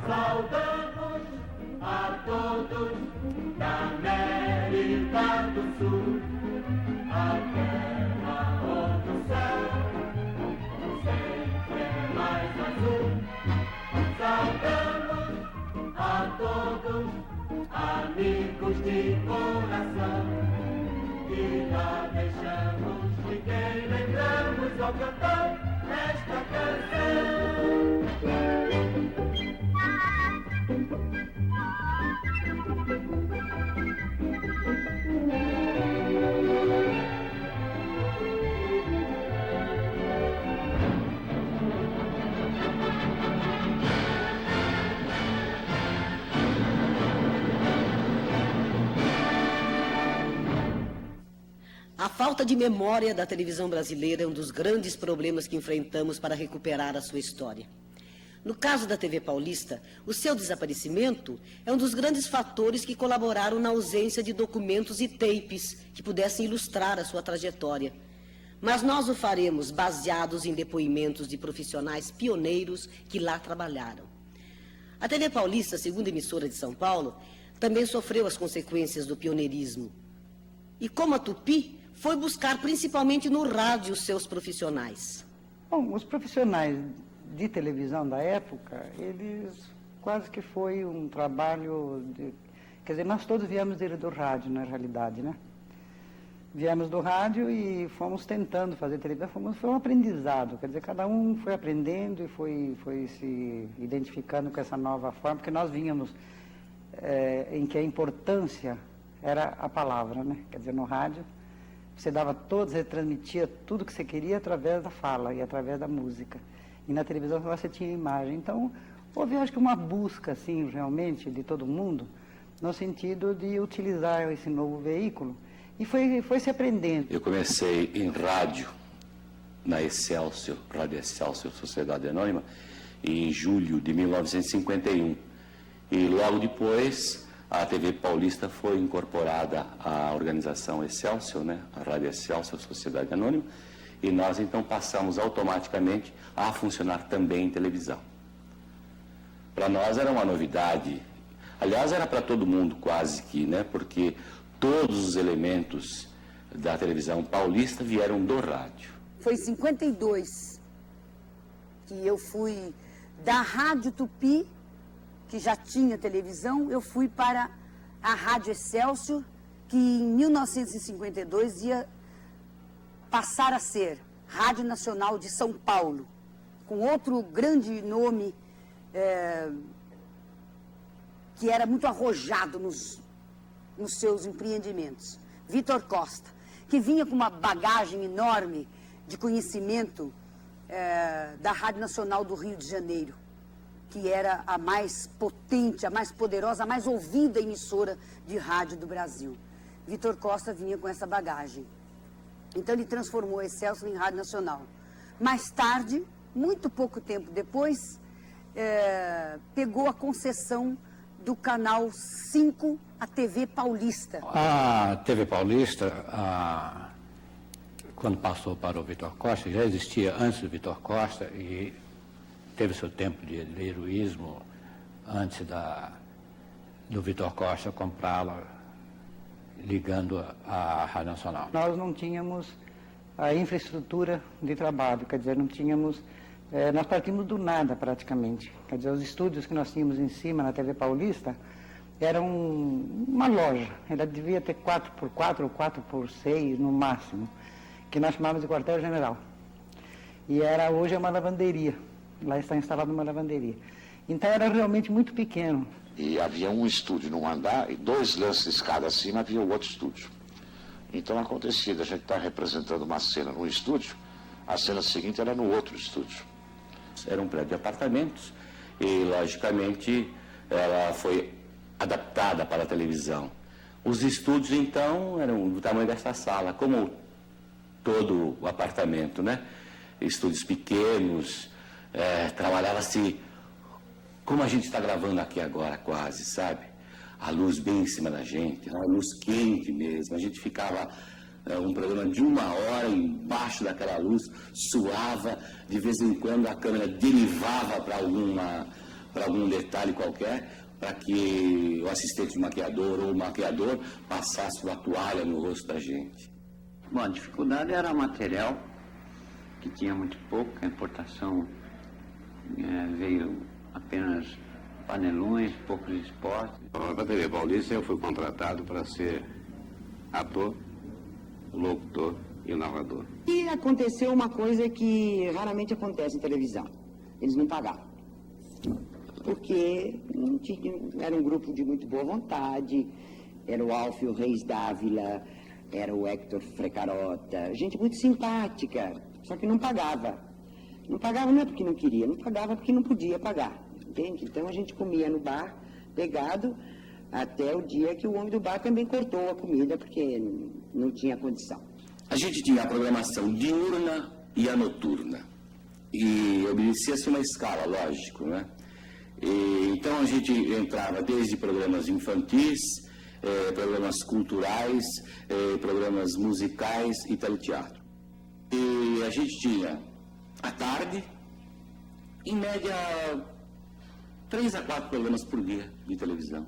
Saudamos a todos da América do Sul, a terra onde o céu sempre é mais azul. Saudamos a todos, amigos de coração, e lá deixamos ninguém, lembramos ao cantar esta canção. A falta de memória da televisão brasileira é um dos grandes problemas que enfrentamos para recuperar a sua história. No caso da TV Paulista, o seu desaparecimento é um dos grandes fatores que colaboraram na ausência de documentos e tapes que pudessem ilustrar a sua trajetória. Mas nós o faremos baseados em depoimentos de profissionais pioneiros que lá trabalharam. A TV Paulista, segunda emissora de São Paulo, também sofreu as consequências do pioneirismo. E como a Tupi, foi buscar principalmente no rádio os seus profissionais. Bom, os profissionais de televisão da época, eles quase que foi um trabalho de... Quer dizer, nós todos viemos do rádio, na realidade, né? Viemos do rádio e fomos tentando fazer televisão, foi um aprendizado, quer dizer, cada um foi aprendendo e foi se identificando com essa nova forma, porque nós vínhamos em que a importância era a palavra, né? Quer dizer, no rádio, você dava todos, você transmitia tudo que você queria através da fala e através da música. E na televisão você tinha imagem. Então, houve, acho que, uma busca, assim, realmente, de todo mundo, no sentido de utilizar esse novo veículo. E foi se aprendendo. Eu comecei em rádio, na Excelsior, Rádio Excelsior, Sociedade Anônima, em julho de 1951. E logo depois, a TV Paulista foi incorporada à organização Excelsior, né? A Rádio Excelsior, Sociedade Anônima, e nós então passamos automaticamente a funcionar também em televisão. Para nós era uma novidade, aliás era para todo mundo quase que, né? Porque todos os elementos da televisão paulista vieram do rádio. Foi em 52 que eu fui da Rádio Tupi, que já tinha televisão, eu fui para a Rádio Excelsior, que em 1952 ia passar a ser Rádio Nacional de São Paulo, com outro grande nome que era muito arrojado nos seus empreendimentos. Vitor Costa, que vinha com uma bagagem enorme de conhecimento da Rádio Nacional do Rio de Janeiro, que era a mais potente, a mais poderosa, a mais ouvida emissora de rádio do Brasil. Vitor Costa vinha com essa bagagem. Então ele transformou a Excelsior em Rádio Nacional. Mais tarde, muito pouco tempo depois, pegou a concessão do Canal 5, a TV Paulista. A TV Paulista, quando passou para o Vitor Costa, já existia antes do Vitor Costa e teve seu tempo de heroísmo antes do Vitor Costa comprá-la, ligando à Rádio Nacional. Nós não tínhamos a infraestrutura de trabalho, quer dizer, não tínhamos... nós partimos do nada, praticamente. Quer dizer, os estúdios que nós tínhamos em cima, na TV Paulista, eram uma loja. Ela devia ter 4x4 ou 4x6 no máximo, que nós chamávamos de quartel-general. E hoje é uma lavanderia. Lá está instalada uma lavanderia. Então era realmente muito pequeno. E havia um estúdio num andar e 2 lances de escada acima havia o outro estúdio. Então acontecia, a gente está representando uma cena num estúdio, a cena seguinte era no outro estúdio. Era um prédio de apartamentos e, logicamente, ela foi adaptada para a televisão. Os estúdios, então, eram do tamanho dessa sala, como todo o apartamento, né? Estúdios pequenos, trabalhava-se como a gente está gravando aqui agora, quase, sabe? a luz bem em cima da gente, uma luz quente mesmo. A gente ficava um programa de 1 hora embaixo daquela luz, suava, de vez em quando a câmera derivava para algum detalhe qualquer, para que o assistente de maquiador ou o maquiador passasse uma toalha no rosto da gente. Bom, a dificuldade era o material, que tinha muito pouco, a importação veio apenas panelões, poucos esportes. Na TV Paulista eu fui contratado para ser ator, locutor e narrador. E aconteceu uma coisa que raramente acontece em televisão. Eles não pagavam. Porque não tinha, era um grupo de muito boa vontade, era o Alfio Reis Dávila, era o Héctor Frecarota, gente muito simpática, só que não pagava. Não pagava não é porque não queria, não pagava porque não podia pagar, entende? Então a gente comia no bar, pegado, até o dia que o homem do bar também cortou a comida, porque não tinha condição. A gente tinha a programação diurna e a noturna. E obedecia-se uma escala, lógico, né? Então a gente entrava desde programas infantis, programas culturais, programas musicais e teleteatro. E a gente tinha, à tarde, em média, 3 a 4 programas por dia de televisão.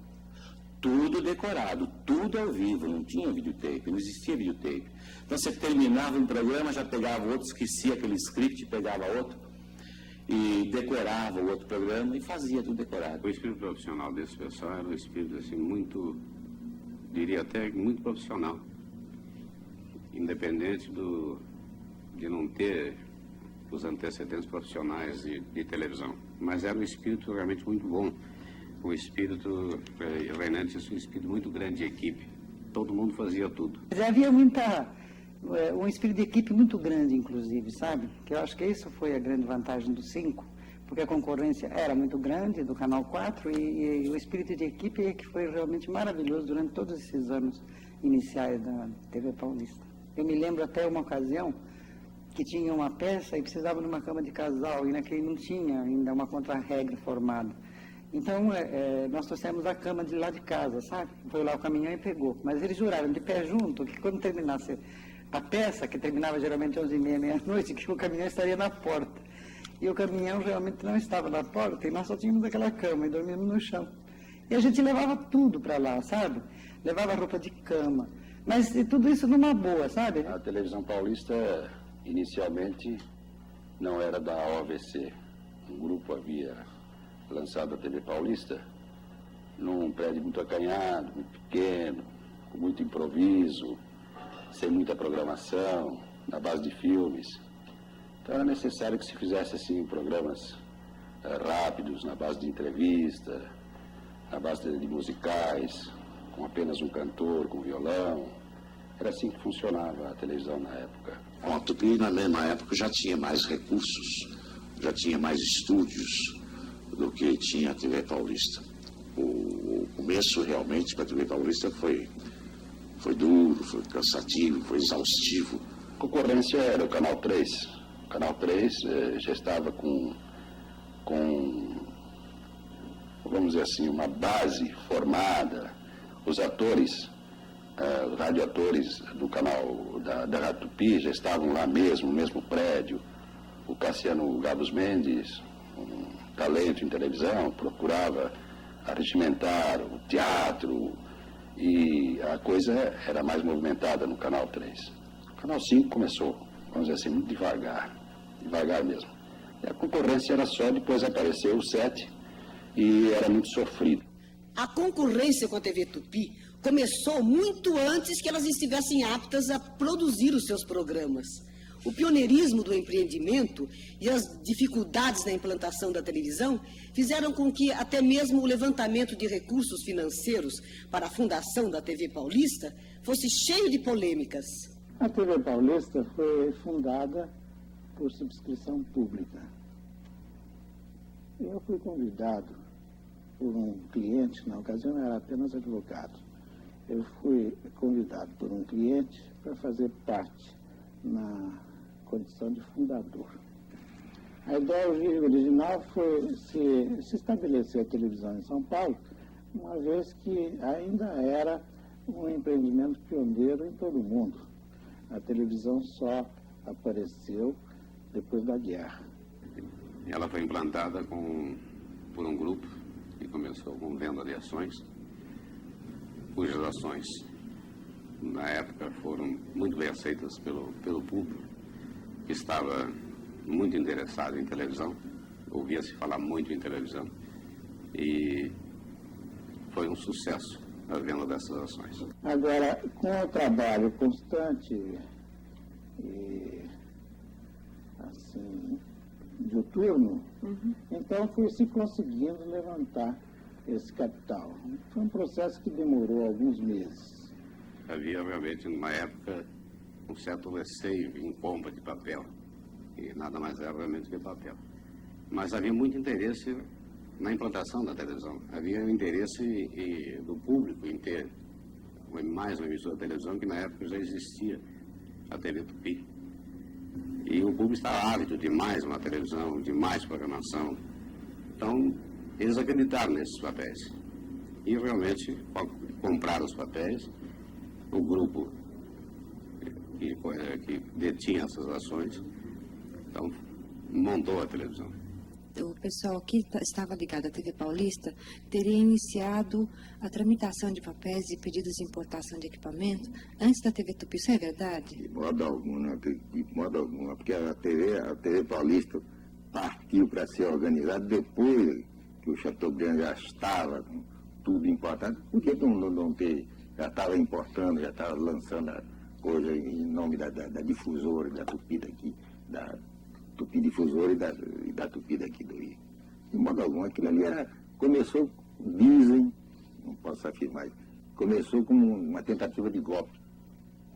Tudo decorado, tudo ao vivo, não tinha videotape, não existia videotape. Então você terminava um programa, já pegava outro, esquecia aquele script, pegava outro e decorava o outro programa e fazia tudo decorado. O espírito profissional desse pessoal era um espírito assim muito, diria até muito profissional, independente de não ter os antecedentes profissionais de televisão. Mas era um espírito realmente muito bom. O espírito, Reinaldo tinha um espírito muito grande de equipe. Todo mundo fazia tudo. Havia um espírito de equipe muito grande, inclusive, sabe? Que eu acho que isso foi a grande vantagem do 5, porque a concorrência era muito grande do Canal 4 e o espírito de equipe é que foi realmente maravilhoso durante todos esses anos iniciais da TV Paulista. Eu me lembro até uma ocasião que tinha uma peça e precisava de uma cama de casal e naquele não tinha ainda uma contra-regra formada. Então, nós trouxemos a cama de lá de casa, sabe? Foi lá o caminhão e pegou. Mas eles juraram de pé junto que quando terminasse a peça, que terminava geralmente 11h30, meia-noite, que o caminhão estaria na porta. E o caminhão realmente não estava na porta e nós só tínhamos aquela cama e dormíamos no chão. E a gente levava tudo para lá, sabe? Levava roupa de cama. Mas tudo isso numa boa, sabe? A televisão paulista, inicialmente, não era da OVC. Um grupo havia lançado a TV Paulista num prédio muito acanhado, muito pequeno, com muito improviso, sem muita programação, na base de filmes. Então era necessário que se fizesse assim programas rápidos, na base de entrevista, na base de musicais, com apenas um cantor, com violão. Era assim que funcionava a televisão na época. Bom, a Tupi, na mesma época, já tinha mais recursos, já tinha mais estúdios do que tinha a TV Paulista. O começo, realmente, para a TV Paulista foi duro, foi cansativo, foi exaustivo. A concorrência era o Canal 3. O Canal 3 já estava com, vamos dizer assim, uma base formada. Os atores, os radioatores do canal da Rádio Tupi já estavam lá mesmo, no mesmo prédio. O Cassiano Gabos Mendes, um talento em televisão, procurava regimentar o teatro e a coisa era mais movimentada no Canal 3. O Canal 5 começou, vamos dizer assim, muito devagar mesmo. E a concorrência era só, depois apareceu o 7 e era muito sofrido. A concorrência com a TV Tupi começou muito antes que elas estivessem aptas a produzir os seus programas. O pioneirismo do empreendimento e as dificuldades na implantação da televisão fizeram com que até mesmo o levantamento de recursos financeiros para a fundação da TV Paulista fosse cheio de polêmicas. A TV Paulista foi fundada por subscrição pública. Eu fui convidado por um cliente, na ocasião eu era apenas advogado. Eu fui convidado por um cliente para fazer parte na condição de fundador. A ideia original foi se estabelecer a televisão em São Paulo, uma vez que ainda era um empreendimento pioneiro em todo o mundo. A televisão só apareceu depois da guerra. Ela foi implantada por um grupo que começou com venda de ações, cujas ações, na época, foram muito bem aceitas pelo público, que estava muito interessado em televisão, ouvia-se falar muito em televisão, e foi um sucesso a venda dessas ações. Agora, com o trabalho constante e, assim, diuturno, então foi se conseguindo levantar esse capital. Foi um processo que demorou alguns meses. Havia realmente, numa época, um certo receio em compra de papel, e nada mais era realmente que papel. Mas havia muito interesse na implantação da televisão. Havia um interesse do público em ter mais uma emissora de televisão, que na época já existia a TV Tupi. E o público estava ávido de mais uma televisão, de mais programação. Então, eles acreditaram nesses papéis. E realmente compraram os papéis. O grupo que detinha essas ações, então, montou a televisão. O pessoal que estava ligado à TV Paulista teria iniciado a tramitação de papéis e pedidos de importação de equipamento antes da TV Tupi. Isso é verdade? De modo algum, porque a TV Paulista partiu para ser organizada depois que o Chateaubriand já estava com tudo importado. Por que não ter, já estava importando, já estava lançando a coisa em nome da difusora, da Tupi daqui, da Tupi Difusora e da Tupi daqui do Rio. De modo algum, aquilo ali começou, dizem, não posso afirmar, começou como uma tentativa de golpe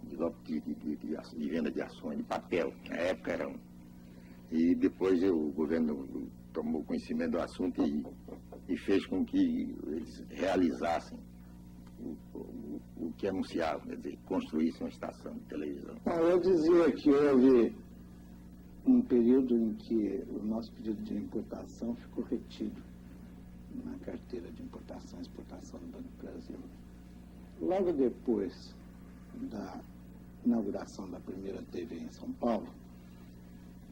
de venda de ações, de papel. Na época era um. E depois o governo tomou conhecimento do assunto e fez com que eles realizassem o que anunciavam, quer dizer, construíssem uma estação de televisão. Eu dizia que houve um período em que o nosso pedido de importação ficou retido na carteira de importação e exportação do Banco do Brasil. Logo depois da inauguração da primeira TV em São Paulo,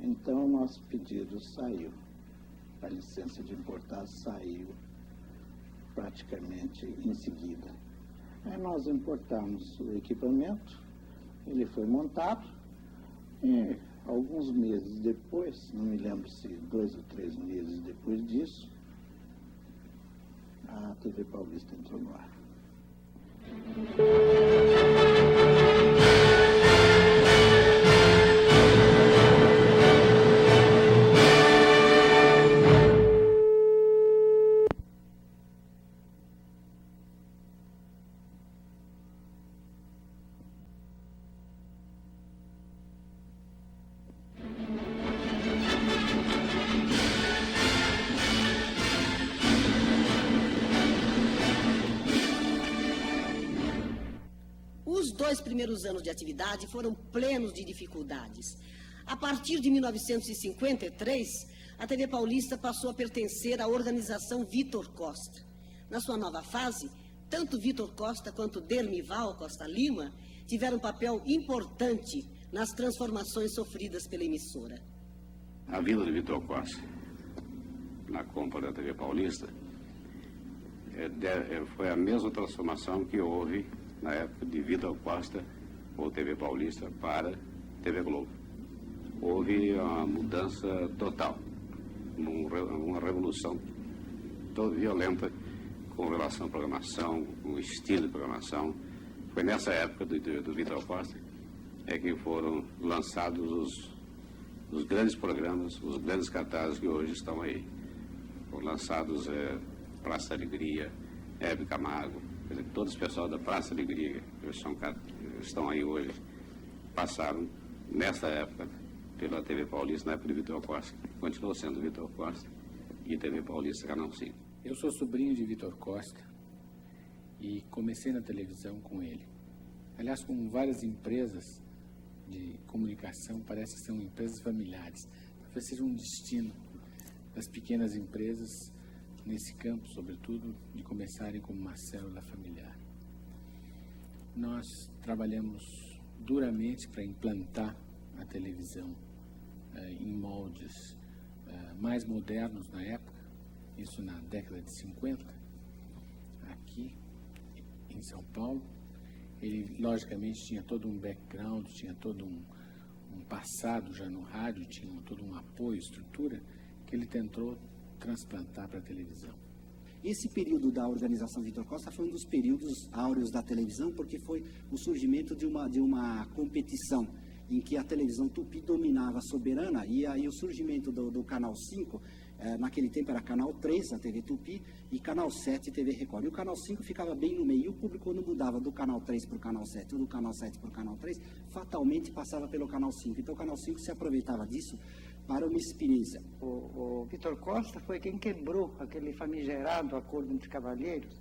então o nosso pedido saiu. A licença de importar saiu praticamente em seguida. Aí nós importamos o equipamento, ele foi montado e alguns meses depois, não me lembro se 2 ou 3 meses depois disso, a TV Paulista entrou no ar. Os 2 primeiros anos de atividade foram plenos de dificuldades. A partir de 1953, a TV Paulista passou a pertencer à organização Vitor Costa. Na sua nova fase, tanto Vitor Costa quanto Dermival Costa Lima tiveram um papel importante nas transformações sofridas pela emissora. A vinda de Vitor Costa na compra da TV Paulista foi a mesma transformação que houve na época de Vitor Costa ou TV Paulista para TV Globo. Houve uma mudança total, uma revolução toda violenta com relação à programação, com o estilo de programação. Foi nessa época do Vitor Costa que foram lançados os grandes programas, os grandes cartazes que hoje estão aí. Foram lançados Praça Alegria, Hebe Camargo, quer dizer, todos os pessoal da Praça Alegria que estão aí hoje, passaram nessa época pela TV Paulista, na época de Vitor Costa. Continuou sendo Vitor Costa e TV Paulista, Canal 5. Eu sou sobrinho de Vitor Costa e comecei na televisão com ele. Aliás, com várias empresas de comunicação, parece que são empresas familiares. Talvez seja um destino das pequenas empresas nesse campo, sobretudo, de começarem como uma célula familiar. Nós trabalhamos duramente para implantar a televisão em moldes mais modernos na época, isso na década de 50, aqui em São Paulo. Ele, logicamente, tinha todo um background, tinha todo um passado já no rádio, tinha todo um apoio, estrutura, que ele tentou transplantar para a televisão. Esse período da organização Vitor Costa foi um dos períodos áureos da televisão, porque foi o surgimento de uma competição em que a televisão Tupi dominava soberana, e aí o surgimento do Canal 5, naquele tempo era Canal 3, a TV Tupi, e Canal 7, TV Record. E o Canal 5 ficava bem no meio, e o público, quando mudava do Canal 3 para o Canal 7, ou do Canal 7 para o Canal 3, fatalmente passava pelo Canal 5. Então o Canal 5 se aproveitava disso para uma experiência. O Vitor Costa foi quem quebrou aquele famigerado acordo entre cavalheiros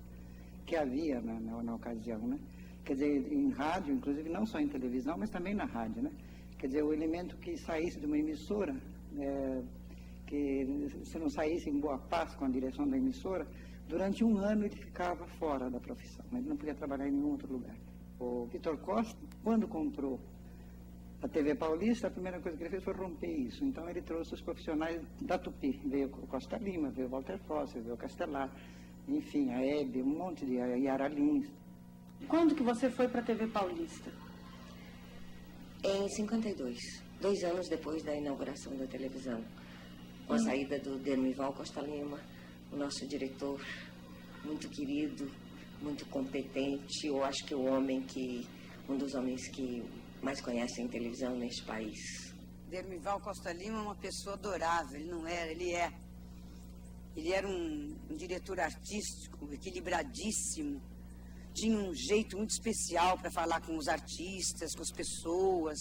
que havia na ocasião, né? Quer dizer, em rádio, inclusive não só em televisão, mas também na rádio, né? Quer dizer, o elemento que saísse de uma emissora, que se não saísse em boa paz com a direção da emissora, durante um ano ele ficava fora da profissão, né? Ele não podia trabalhar em nenhum outro lugar. O Vitor Costa, quando comprou a TV Paulista, a primeira coisa que ele fez foi romper isso. Então ele trouxe os profissionais da Tupi. Veio o Costa Lima, veio o Walter Fosser, veio o Castelar, enfim, a Hebe, um monte de Yara Lins. Quando que você foi para a TV Paulista? Em 52, 2 anos depois da inauguração da televisão. Com a saída do Dermival Costa Lima, o nosso diretor, muito querido, muito competente. Eu acho que um dos homens que mais conhecem televisão neste país. Dermival Costa Lima é uma pessoa adorável, ele não era, ele é. Ele era um diretor artístico, equilibradíssimo, tinha um jeito muito especial para falar com os artistas, com as pessoas,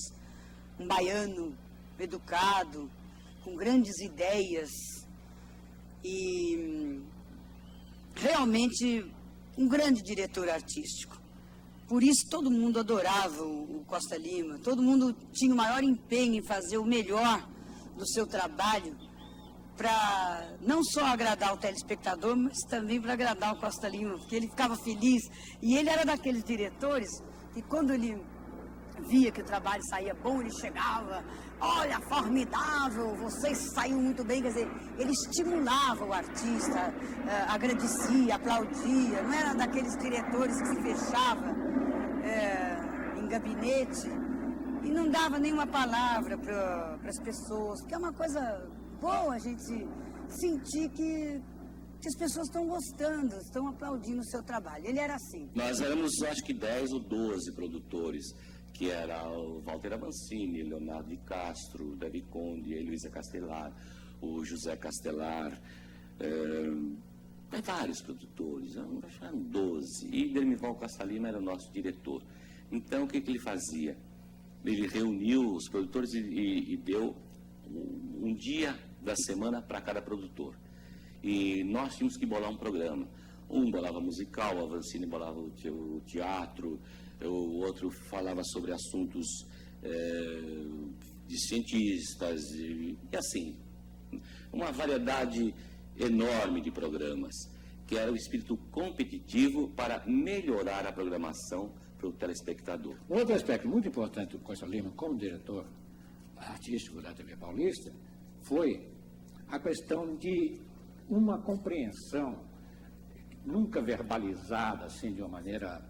um baiano educado, com grandes ideias e realmente um grande diretor artístico. Por isso todo mundo adorava o Costa Lima, todo mundo tinha o maior empenho em fazer o melhor do seu trabalho para não só agradar o telespectador, mas também para agradar o Costa Lima, porque ele ficava feliz. E ele era daqueles diretores que quando ele via que o trabalho saía bom, ele chegava, olha, formidável, você saiu muito bem, quer dizer, ele estimulava o artista, agradecia, aplaudia, não era daqueles diretores que se fechava em gabinete e não dava nenhuma palavra para as pessoas, que é uma coisa boa a gente sentir que as pessoas estão gostando, estão aplaudindo o seu trabalho. Ele era assim. Nós éramos, acho que 10 ou 12 produtores, que era o Walter Avancini, Leonardo de Castro, Davi Conde, Heloísa Castelar, o José Castelar, vários produtores, eram 12. E Dermival Costa Lima era o nosso diretor. Então, o que ele fazia? Ele reuniu os produtores e deu um dia da semana para cada produtor. E nós tínhamos que bolar um programa. Um bolava musical, o Avancini bolava o teatro, o outro falava sobre assuntos de cientistas, e assim, uma variedade enorme de programas, que era o espírito competitivo para melhorar a programação para o telespectador. Outro aspecto muito importante do Costa Lima como diretor artístico da TV Paulista foi a questão de uma compreensão nunca verbalizada assim de uma maneira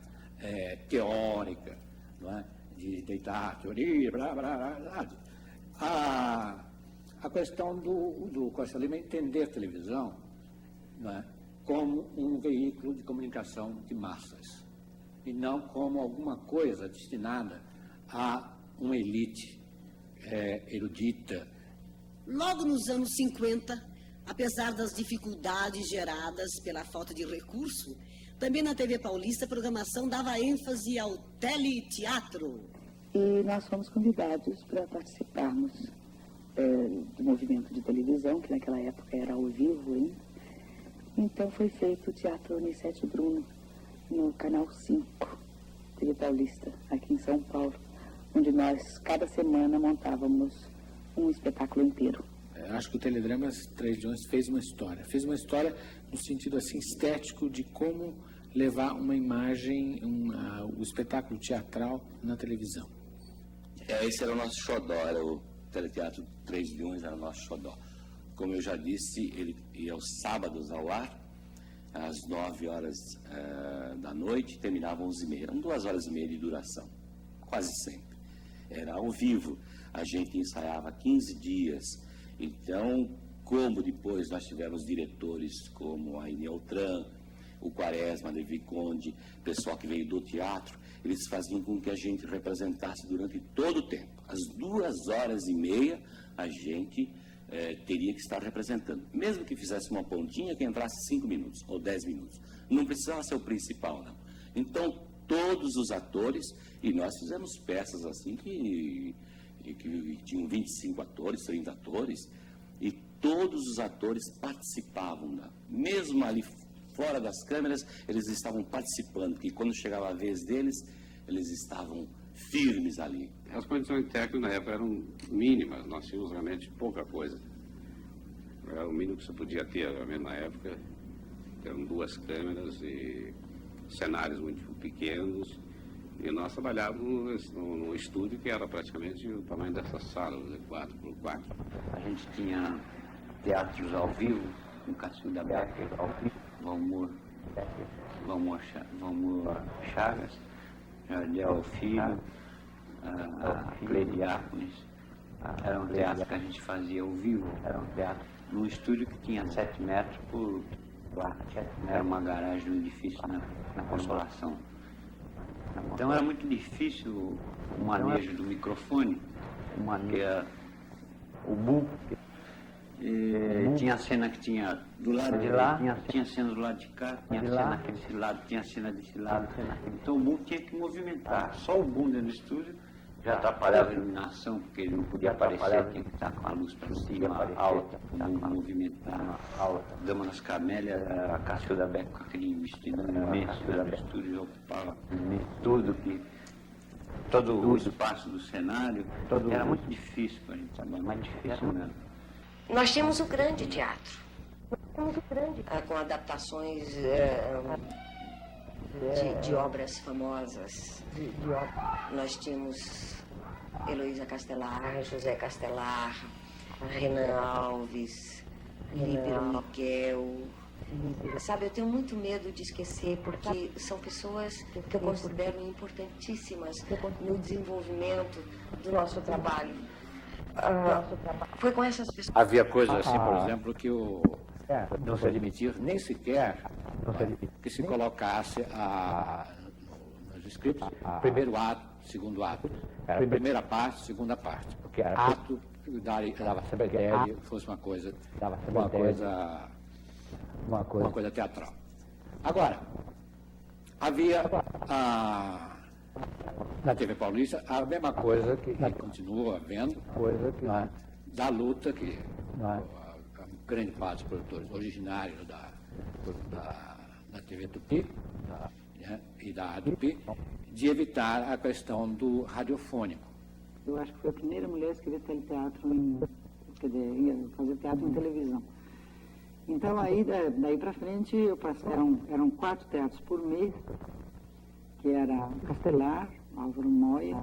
teórica, não é? De deitar teoria, blá, blá, blá, blá. A questão do Costa Lima entender a televisão, não é? Como um veículo de comunicação de massas e não como alguma coisa destinada a uma elite erudita. Logo nos anos 50, apesar das dificuldades geradas pela falta de recurso, também na TV Paulista a programação dava ênfase ao teleteatro. E nós fomos convidados para participarmos do movimento de televisão, que naquela época era ao vivo ainda. Então foi feito o Teatro Anissete Bruno, no Canal 5, TV Paulista, aqui em São Paulo, onde nós, cada semana, montávamos um espetáculo inteiro. acho que o Teledrama Três Leões fez uma história no sentido assim estético de como levar uma imagem, o espetáculo teatral na televisão. Esse era o nosso xodó, era o Teleteatro Três Leões, era o nosso xodó. Como eu já disse, ele ia aos sábados ao ar, às 9 horas da noite, terminava às 11h30. Eram 2 horas e meia de duração, quase sempre. Era ao vivo, a gente ensaiava 15 dias. Então, como depois nós tivemos diretores como a Inel Tran, o Quaresma, Levi Conde, pessoal que veio do teatro, eles faziam com que a gente representasse durante todo o tempo. Às 2 horas e meia, a gente teria que estar representando. Mesmo que fizesse uma pontinha que entrasse 5 minutos ou 10 minutos. Não precisava ser o principal, não. Então, todos os atores, e nós fizemos peças assim que tinham 25 atores, 30 atores, e todos os atores participavam, mesmo ali fora das câmeras, eles estavam participando, porque quando chegava a vez deles, eles estavam firmes ali. As condições técnicas na época eram mínimas, nós tínhamos realmente pouca coisa. Era o mínimo que você podia ter, realmente, na época. Eram 2 câmeras e cenários muito pequenos. E nós trabalhávamos num estúdio que era praticamente o tamanho dessa sala, de 4x4. A gente tinha teatros ao vivo, com Cássio da Becker, Valmor Chagas, Jardel Filho, Cleidiápolis. Era um teatro que a gente fazia ao vivo, era um teatro num estúdio que tinha 7 metros por 4. Era uma garagem, um edifício na Consolação. Então era muito difícil o manejo do microfone, o buco. Tinha a cena que tinha do lado de lá, tinha cena do lado de cá, tinha cena desse lado, tinha cena desse lado. Então o boom tinha que movimentar. Só o boom dentro do estúdio já atrapalhava a iluminação, porque ele não podia aparecer, tinha que estar com a luz para cima, alta, movimentar. Dama das Camélias, a Cássio da Beca com aquele vestido imenso, o estúdio já ocupava todo o espaço do cenário. Era muito difícil para a gente trabalhar, mais difícil mesmo. Nós tínhamos o grande teatro, com adaptações de obras famosas. Nós tínhamos Heloísa Castelar, José Castelar, Renan Alves, Líbero Miguel. Sabe, eu tenho muito medo de esquecer, porque são pessoas que eu considero importantíssimas no desenvolvimento do nosso trabalho. Foi com essas pessoas. Havia coisas assim, por exemplo, que não se admitia nem sequer que se colocasse nos scripts primeiro ato, segundo ato, primeira parte, segunda parte, porque ato dava sempre ideia de fosse uma coisa teatral. Agora, havia na TV Paulista a mesma coisa que continua havendo, da luta que a grande parte dos produtores originários da TV Tupi e da Tupi, de evitar a questão do radiofônico. Eu acho que foi a primeira mulher a escrever teleteatro, ia fazer teatro em televisão. Então, aí, daí para frente, eram 4 teatros por mês, que era Castelar, Álvaro Moia,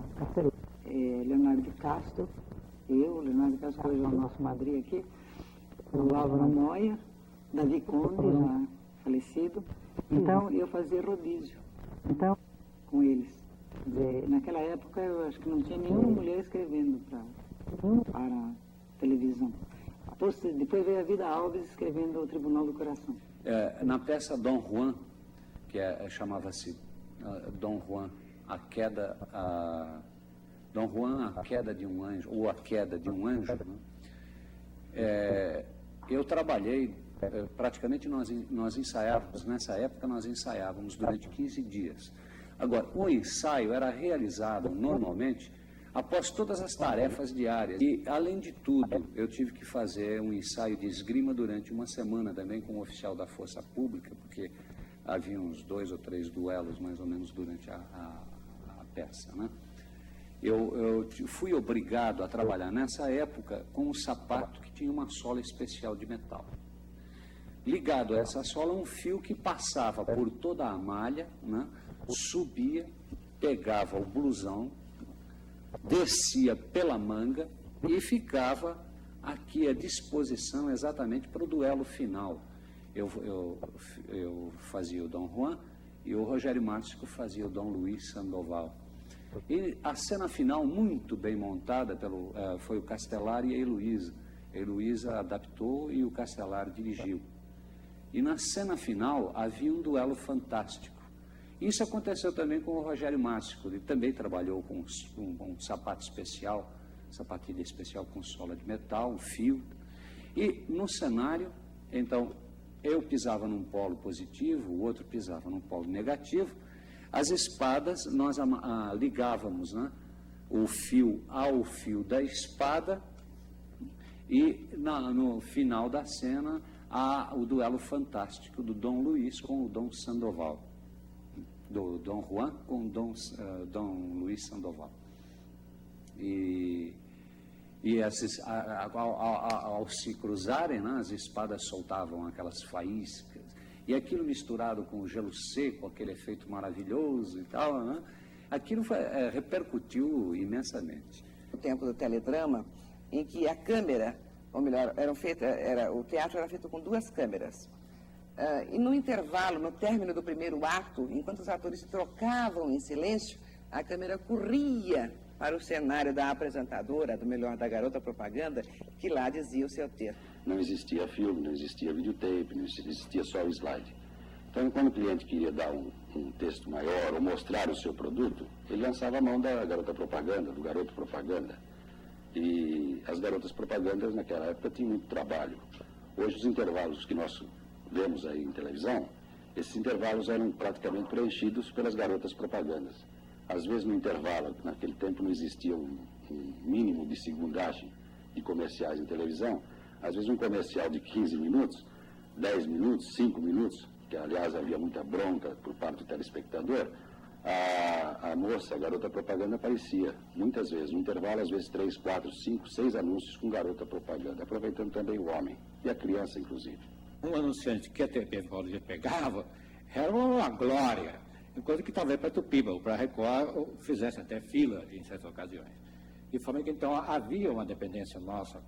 Leonardo de Castro, Leonardo de Castro, que hoje é o nosso madrinho aqui, o Álvaro Moia, Davi Conde, já falecido. Então, eu fazia rodízio com eles. Naquela época, eu acho que não tinha nenhuma mulher escrevendo para televisão. Depois veio a Vida Alves escrevendo O Tribunal do Coração. Na peça Dom Juan, que chamava-se Dom Juan, a queda de um anjo, ou a queda de um anjo, né? Eu trabalhei, praticamente nós ensaiávamos, nessa época nós ensaiávamos durante 15 dias. Agora, o ensaio era realizado normalmente após todas as tarefas diárias. E, além de tudo, eu tive que fazer um ensaio de esgrima durante uma semana também com um oficial da Força Pública, porque havia uns 2 ou 3 duelos, mais ou menos, durante a peça, né? eu fui obrigado a trabalhar nessa época com um sapato que tinha uma sola especial de metal. Ligado a essa sola, um fio que passava por toda a malha, né, subia, pegava o blusão, descia pela manga e ficava aqui à disposição exatamente para o duelo final. Eu fazia o Dom Juan e o Rogério Márcio fazia o Dom Luís Sandoval. E a cena final, muito bem montada, foi o Castelar e a Heloísa. A Heloísa adaptou e o Castelar dirigiu. E na cena final havia um duelo fantástico. Isso aconteceu também com o Rogério Márcio. Ele também trabalhou com um sapato especial, sapatilha especial com sola de metal, um fio. E no cenário, então, eu pisava num polo positivo, o outro pisava num polo negativo. As espadas, nós ligávamos, né, o fio ao fio da espada e no final da cena há o duelo fantástico do Dom Luís com o Dom Sandoval, do Dom Juan com o Dom Luís Sandoval. E ao se cruzarem, né, as espadas soltavam aquelas faíscas, e aquilo misturado com o gelo seco, aquele efeito maravilhoso e tal, né, aquilo repercutiu imensamente. O tempo do teledrama, em que a câmera, ou melhor, o teatro era feito com 2 câmeras. E no intervalo, no término do primeiro ato, enquanto os atores se trocavam em silêncio, a câmera corria para o cenário da apresentadora, do melhor, da garota propaganda, que lá dizia o seu texto. Não existia filme, não existia videotape, não existia só o slide. Então, quando o cliente queria dar um texto maior ou mostrar o seu produto, ele lançava a mão da garota propaganda, do garoto propaganda. E as garotas propagandas naquela época tinham muito trabalho. Hoje, os intervalos que nós vemos aí em televisão, esses intervalos eram praticamente preenchidos pelas garotas propagandas. Às vezes, no intervalo, naquele tempo não existia um mínimo de segundagem de comerciais em televisão. Às vezes, um comercial de 15 minutos, 10 minutos, 5 minutos, que, aliás, havia muita bronca por parte do telespectador, a moça, a garota propaganda, aparecia muitas vezes, no intervalo, às vezes 3, 4, 5, 6 anúncios com garota propaganda, aproveitando também o homem, e a criança, inclusive. Um anunciante que a TV Paulista pegava era uma glória, enquanto que talvez para Tupiba ou para Record fizesse até fila em certas ocasiões. De forma que, então, havia uma dependência nossa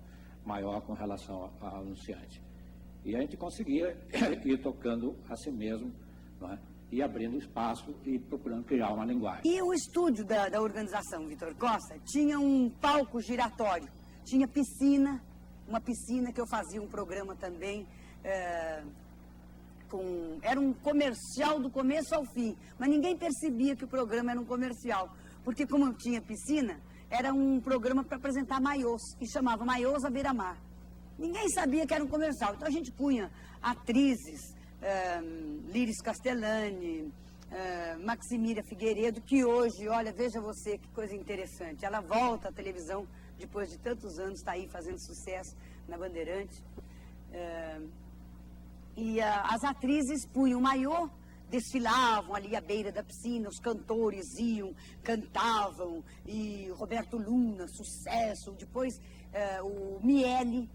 maior com relação ao anunciante. E a gente conseguia ir tocando a si mesmo, não é? E abrindo espaço e procurando criar uma linguagem. E o estúdio da organização Vitor Costa tinha um palco giratório, tinha piscina, uma piscina que eu fazia um programa também, era um comercial do começo ao fim, mas ninguém percebia que o programa era um comercial, porque como eu tinha piscina, era um programa para apresentar maiôs, que chamava Maiôs à Beira-Mar. Ninguém sabia que era um comercial, então a gente punha atrizes, Líris Castellani, Maximília Figueiredo, que hoje, olha, veja você que coisa interessante, ela volta à televisão depois de tantos anos, está aí fazendo sucesso na Bandeirante. E as atrizes punham maiô, desfilavam ali à beira da piscina, os cantores iam, cantavam, e Roberto Luna, sucesso, depois o Miele.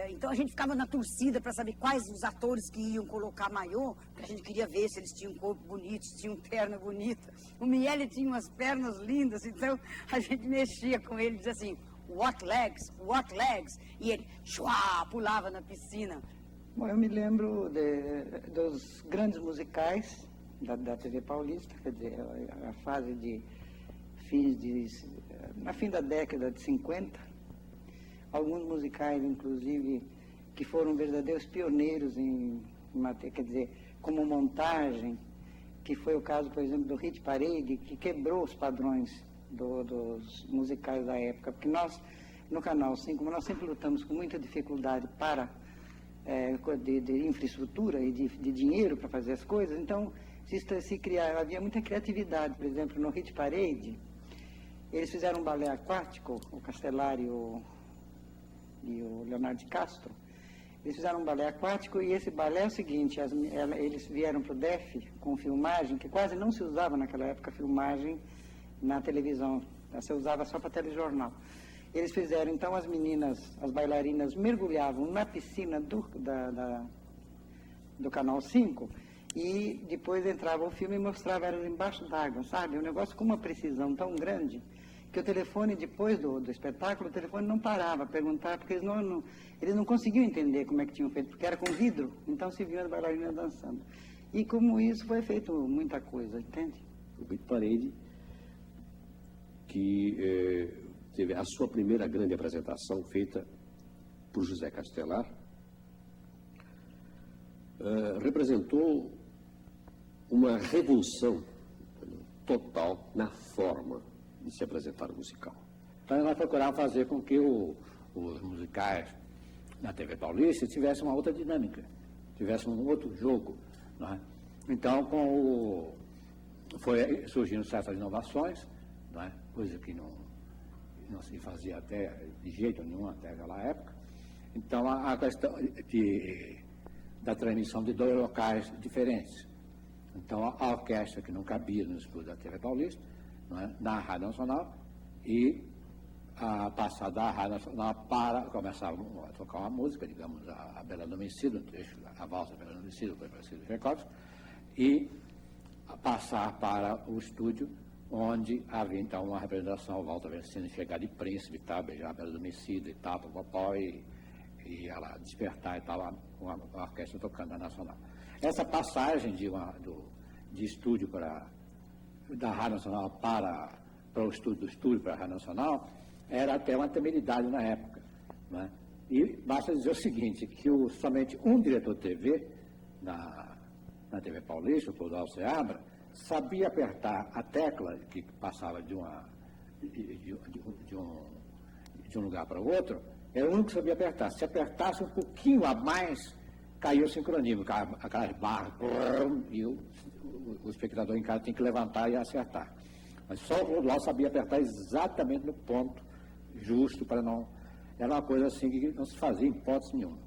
Então a gente ficava na torcida para saber quais os atores que iam colocar maiô, porque a gente queria ver se eles tinham um corpo bonito, se tinham perna bonita. O Miele tinha umas pernas lindas, então a gente mexia com ele e dizia assim, what legs, e ele pulava na piscina. Bom, eu me lembro dos grandes musicais da TV Paulista, quer dizer, a fase de na fim da década de 50, alguns musicais, inclusive, que foram verdadeiros pioneiros em matéria, quer dizer, como montagem, que foi o caso, por exemplo, do Hit Parade, que quebrou os padrões dos musicais da época, porque nós, no Canal 5, nós sempre lutamos com muita dificuldade de infraestrutura e de dinheiro para fazer as coisas, então havia muita criatividade. Por exemplo, no Hit Parade, eles fizeram um balé aquático, o Castelar e o Leonardo de Castro. Eles fizeram um balé aquático e esse balé é o seguinte, eles vieram para o DEF com filmagem, que quase não se usava naquela época, filmagem na televisão. Você usava só para telejornal. Eles fizeram, então, as meninas, as bailarinas, mergulhavam na piscina do Canal 5 e depois entrava o filme e mostrava elas embaixo d'água, sabe? Um negócio com uma precisão tão grande que o telefone, depois do espetáculo, o telefone não parava a perguntar, porque eles não conseguiam entender como é que tinham feito, porque era com vidro, então se viam as bailarinas dançando. E como isso foi feito muita coisa, entende? O Brito Parede, que teve a sua primeira grande apresentação feita por José Castelar, representou uma revolução total na forma de se apresentar o musical. Então nós procurávamos fazer com que os musicais na TV Paulista tivessem uma outra dinâmica, tivessem um outro jogo. Né? Então, foi surgindo certas inovações, né? Coisa que não se fazia até de jeito nenhum até aquela época. Então, a questão da transmissão de dois locais diferentes. Então, a orquestra que não cabia no estúdio da TV Paulista, né? Na Rádio Nacional, e passar da Rádio Nacional começava a tocar uma música, digamos, a Bela Adormecida, a valsa Bela Adormecida, do Francisco Tchaikovsky, e passar para o estúdio, onde havia então uma representação, o Walter Versino chegar de príncipe, tá, beijar a Bela Adormecida e tal, e ela despertar e tal, com a orquestra tocando a Nacional. Essa passagem de estúdio da Rádio Nacional para o estúdio, do estúdio para a Rádio Nacional, era até uma temeridade na época. Né? E basta dizer o seguinte, que somente um diretor de TV, na TV Paulista, o Clodoaldo Seabra, sabia apertar a tecla que passava de um lugar para o outro, era o único que sabia apertar. Se apertasse um pouquinho a mais, caiu o sincronismo, aquelas barras, e o espectador em casa tem que levantar e acertar. Mas só o Clodoaldo sabia apertar exatamente no ponto justo para não... Era uma coisa assim que não se fazia em hipótese nenhuma.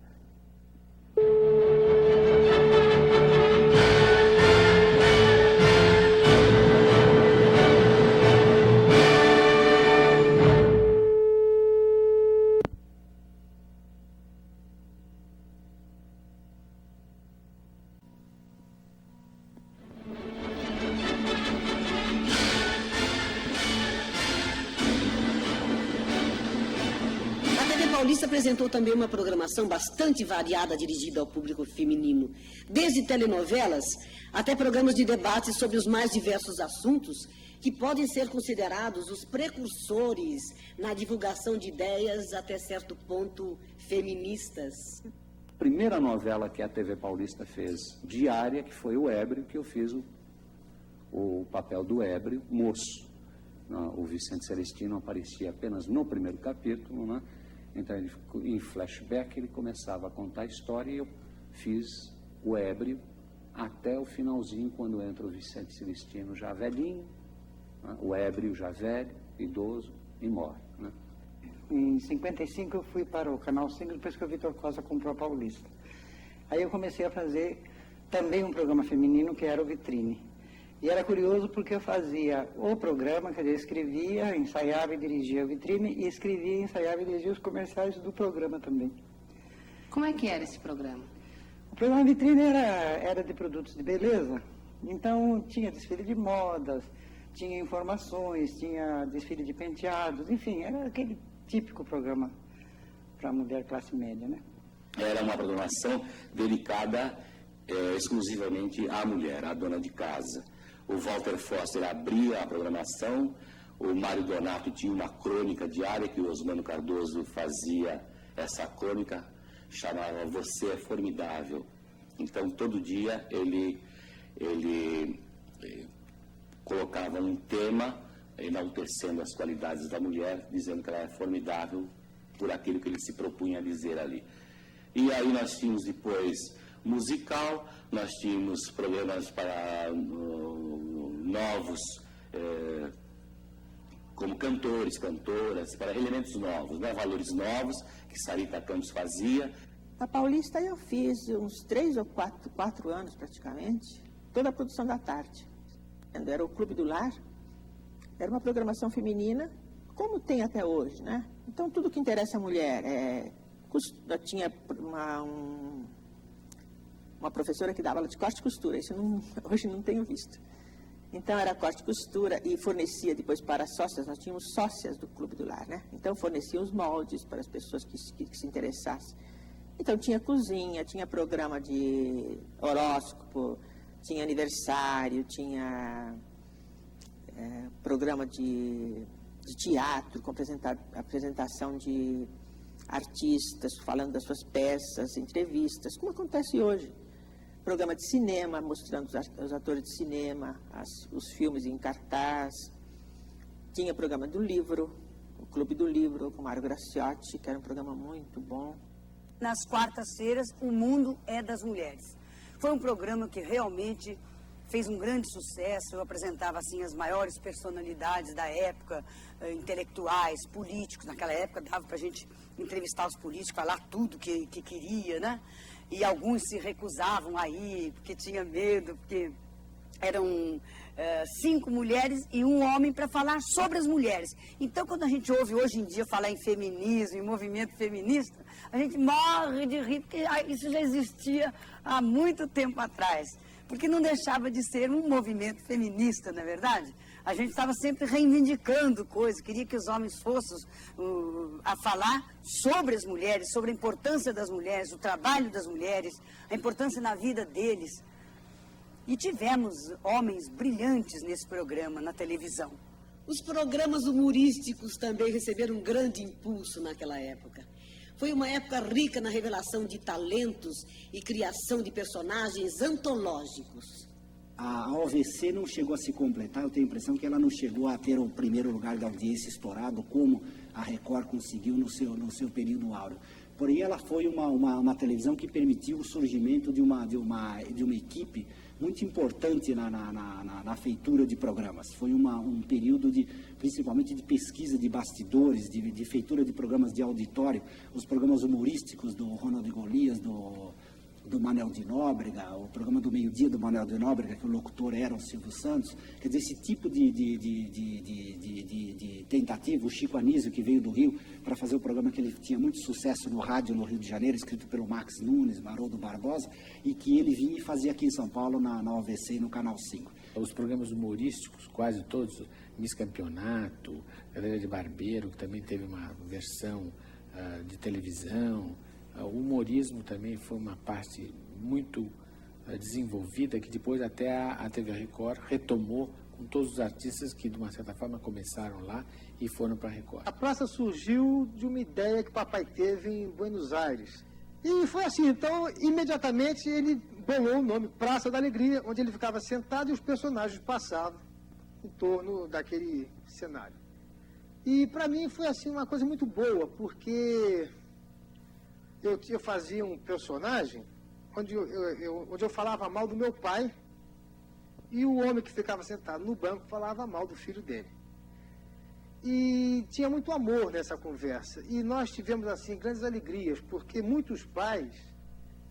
Paulista apresentou também uma programação bastante variada dirigida ao público feminino, desde telenovelas até programas de debate sobre os mais diversos assuntos que podem ser considerados os precursores na divulgação de ideias até certo ponto feministas. A primeira novela que a TV Paulista fez diária, que foi O Ébrio, que eu fiz o papel do ébrio moço. O Vicente Celestino aparecia apenas no primeiro capítulo, né? Então, em flashback, ele começava a contar a história e eu fiz o ébrio até o finalzinho, quando entra o Vicente Celestino já velhinho, né? O ébrio já velho, idoso, e morre. Né? Em 55 eu fui para o Canal 5, depois que o Vitor Costa comprou a Paulista. Aí eu comecei a fazer também um programa feminino, que era o Vitrine. E era curioso porque eu fazia o programa, quer dizer, escrevia, ensaiava e dirigia o Vitrine, e escrevia, ensaiava e dirigia os comerciais do programa também. Como é que era esse programa? O programa Vitrine era de produtos de beleza, então tinha desfile de modas, tinha informações, tinha desfile de penteados, enfim, era aquele típico programa para a mulher classe média, né? Era uma programação dedicada exclusivamente à mulher, à dona de casa. O Walter Foster abria a programação, o Mário Donato tinha uma crônica diária que o Osmano Cardoso fazia essa crônica, chamava Você é Formidável. Então, todo dia ele colocava um tema enaltecendo as qualidades da mulher, dizendo que ela é formidável por aquilo que ele se propunha a dizer ali. E aí nós tínhamos depois musical, nós tínhamos programas para novos, como cantores, cantoras, para elementos novos, né? Valores novos, que Sarita Campos fazia. A Paulista eu fiz uns 3 ou 4 anos praticamente, toda a produção da tarde. Era o Clube do Lar, Era uma programação feminina, como tem até hoje, né? Então, tudo que interessa a mulher. Tinha uma professora que dava aula de corte e costura, isso hoje não tenho visto. Então, era corte e costura e fornecia depois para sócias, nós tínhamos sócias do Clube do Lar, né? Então, fornecia os moldes para as pessoas que se interessassem. Então, tinha cozinha, tinha programa de horóscopo, tinha aniversário, tinha programa de teatro, com apresentação de artistas falando das suas peças, entrevistas, como acontece hoje. Programa de cinema, mostrando os atores de cinema, os filmes em cartaz. Tinha programa do livro, o Clube do Livro, com Mário Graciotti, que era um programa muito bom. Nas quartas-feiras, O Mundo é das Mulheres. Foi um programa que realmente fez um grande sucesso. Eu apresentava assim as maiores personalidades da época, intelectuais, políticos. Naquela época dava para a gente entrevistar os políticos, falar tudo que queria, né? E alguns se recusavam a ir, porque tinha medo, porque eram 5 mulheres e 1 homem para falar sobre as mulheres. Então, quando a gente ouve hoje em dia falar em feminismo, em movimento feminista, a gente morre de rir, porque isso já existia há muito tempo atrás. Porque não deixava de ser um movimento feminista, não é verdade? A gente estava sempre reivindicando coisas, queria que os homens fossem a falar sobre as mulheres, sobre a importância das mulheres, o trabalho das mulheres, a importância na vida deles. E tivemos homens brilhantes nesse programa, na televisão. Os programas humorísticos também receberam um grande impulso naquela época. Foi uma época rica na revelação de talentos e criação de personagens antológicos. A OVC não chegou a se completar, eu tenho a impressão que ela não chegou a ter o primeiro lugar da audiência estourado, como a Record conseguiu no seu período áureo. Porém, ela foi uma televisão que permitiu o surgimento de uma equipe muito importante na feitura de programas. Foi um período principalmente de pesquisa de bastidores, de feitura de programas de auditório, os programas humorísticos do Ronald Golias, do Manuel de Nóbrega, o programa do meio-dia do Manuel de Nóbrega, que o locutor era o Silvio Santos. Quer dizer, esse tipo de tentativa, o Chico Anísio, que veio do Rio para fazer o programa que ele tinha muito sucesso no rádio no Rio de Janeiro, escrito pelo Max Nunes, Haroldo Barbosa, e que ele vinha e fazia aqui em São Paulo, na OVC e no Canal 5. Os programas humorísticos, quase todos, Miss Campeonato, Galera de Barbeiro, que também teve uma versão de televisão. O humorismo também foi uma parte muito desenvolvida, que depois até a TV Record retomou com todos os artistas que, de uma certa forma, começaram lá e foram para a Record. A praça surgiu de uma ideia que o papai teve em Buenos Aires. E foi assim, então, imediatamente ele bolou o nome Praça da Alegria, onde ele ficava sentado e os personagens passavam em torno daquele cenário. E para mim foi assim uma coisa muito boa, porque eu fazia um personagem onde eu falava mal do meu pai e o homem que ficava sentado no banco falava mal do filho dele. E tinha muito amor nessa conversa. E nós tivemos, assim, grandes alegrias, porque muitos pais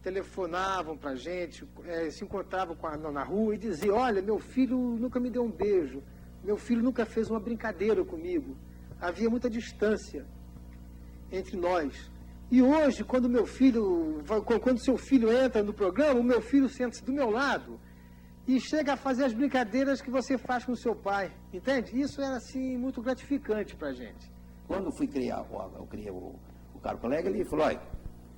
telefonavam para a gente, se encontravam na rua e diziam: olha, meu filho nunca me deu um beijo, meu filho nunca fez uma brincadeira comigo. Havia muita distância entre nós. E hoje, quando seu filho entra no programa, o meu filho senta-se do meu lado e chega a fazer as brincadeiras que você faz com o seu pai, entende? Isso era, assim, muito gratificante para a gente. Quando eu criei o Caro Colega, ele falou: olha,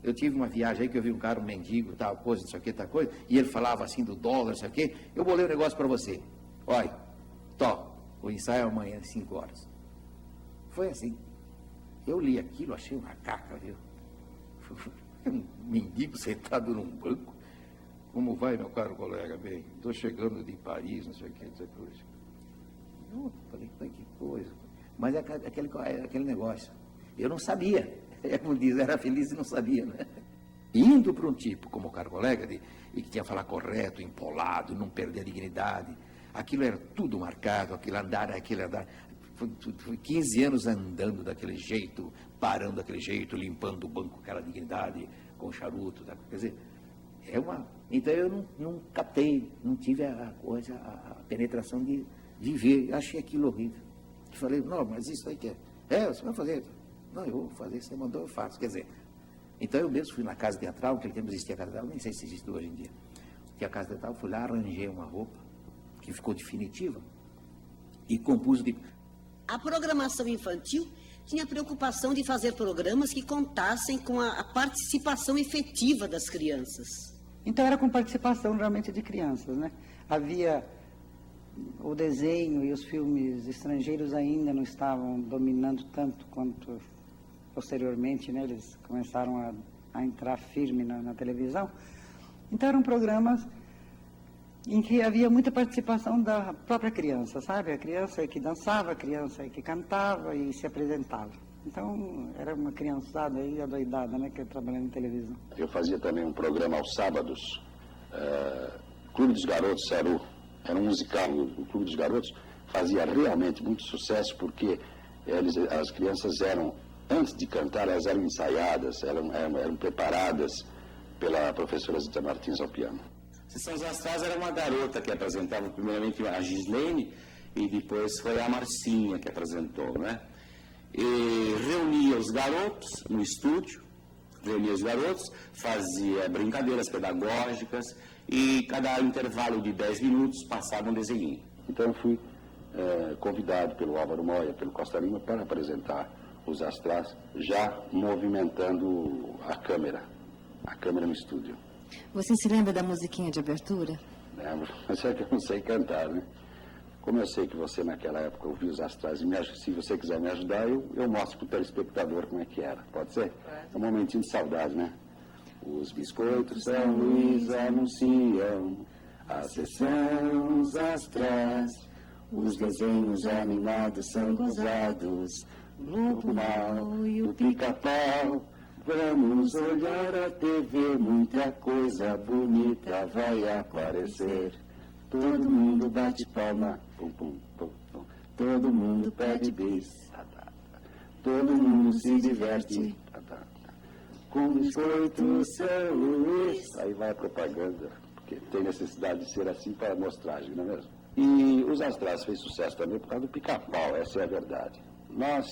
eu tive uma viagem aí que eu vi um cara, um mendigo, tal coisa, não sei o que, tal coisa, e ele falava assim do dólar, não sei o que, eu bolei um negócio para você. Olha, o ensaio é amanhã às 5 horas. Foi assim. Eu li aquilo, achei uma caca, viu? Um mendigo sentado num banco. Como vai, meu caro colega? Bem, estou chegando de Paris, não sei o que, não sei o que. Eu falei, que coisa. Mas é aquele negócio. Eu não sabia. Como diz, era feliz e não sabia, né? Indo para um tipo como o caro colega, e que tinha que falar correto, empolado, não perder a dignidade. Aquilo era tudo marcado, aquele andar. Foi 15 anos andando daquele jeito, parando daquele jeito, limpando o banco com aquela dignidade, com charuto, tá? Quer dizer, então eu não captei, não tive a penetração de ver. Eu achei aquilo horrível. Falei, não, mas isso aí que é, você vai fazer? Não, eu vou fazer, você mandou, eu faço. Quer dizer, então eu mesmo fui na casa teatral, naquele tempo existia a casa teatral, nem sei se existe hoje em dia. Tinha a casa teatral, fui lá, arranjei uma roupa, que ficou definitiva, e compus de... A programação infantil tinha a preocupação de fazer programas que contassem com a participação efetiva das crianças. Então era com participação realmente de crianças, né? Havia o desenho e os filmes estrangeiros ainda não estavam dominando tanto quanto posteriormente, né? Eles começaram a entrar firme na televisão. Então eram programas em que havia muita participação da própria criança, sabe? A criança que dançava, a criança que cantava e se apresentava. Então era uma criançada aí adoidada, né? Que trabalhando em televisão. Eu fazia também um programa aos sábados, Clube dos Garotos Saru. Era um musical. O Clube dos Garotos fazia realmente muito sucesso porque as crianças eram, antes de cantar, elas eram ensaiadas, eram preparadas pela professora Zita Martins ao piano. Sessão dos Astrais era uma garota que apresentava primeiramente a Gislene e depois foi a Marcinha que apresentou, né? E reunia os garotos no estúdio, fazia brincadeiras pedagógicas e cada intervalo de 10 minutos passava um desenho. Então eu fui convidado pelo Álvaro Moia, pelo Costa Lima, para apresentar os Astrais, já movimentando a câmera no estúdio. Você se lembra da musiquinha de abertura? Lembro, mas é que eu não sei cantar, né? Como eu sei que você naquela época ouviu os Astrais, se você quiser me ajudar, eu mostro para o telespectador como é que era. Pode ser? É um momentinho de saudade, né? Os biscoitos São Luís anunciam a sessão dos Astrais. Os desenhos animados são gozados. O Lobo Mau e o Pica-Pau. Vamos olhar a TV, muita coisa bonita vai aparecer. Todo mundo bate palma, pum, pum, pum, pum. Todo mundo pede bis, todo mundo se diverte. Com biscoito São Luís. Aí vai a propaganda, porque tem necessidade de ser assim para amostragem, não é mesmo? E os Astrais fez sucesso também por causa do Pica-Pau, essa é a verdade. Nós,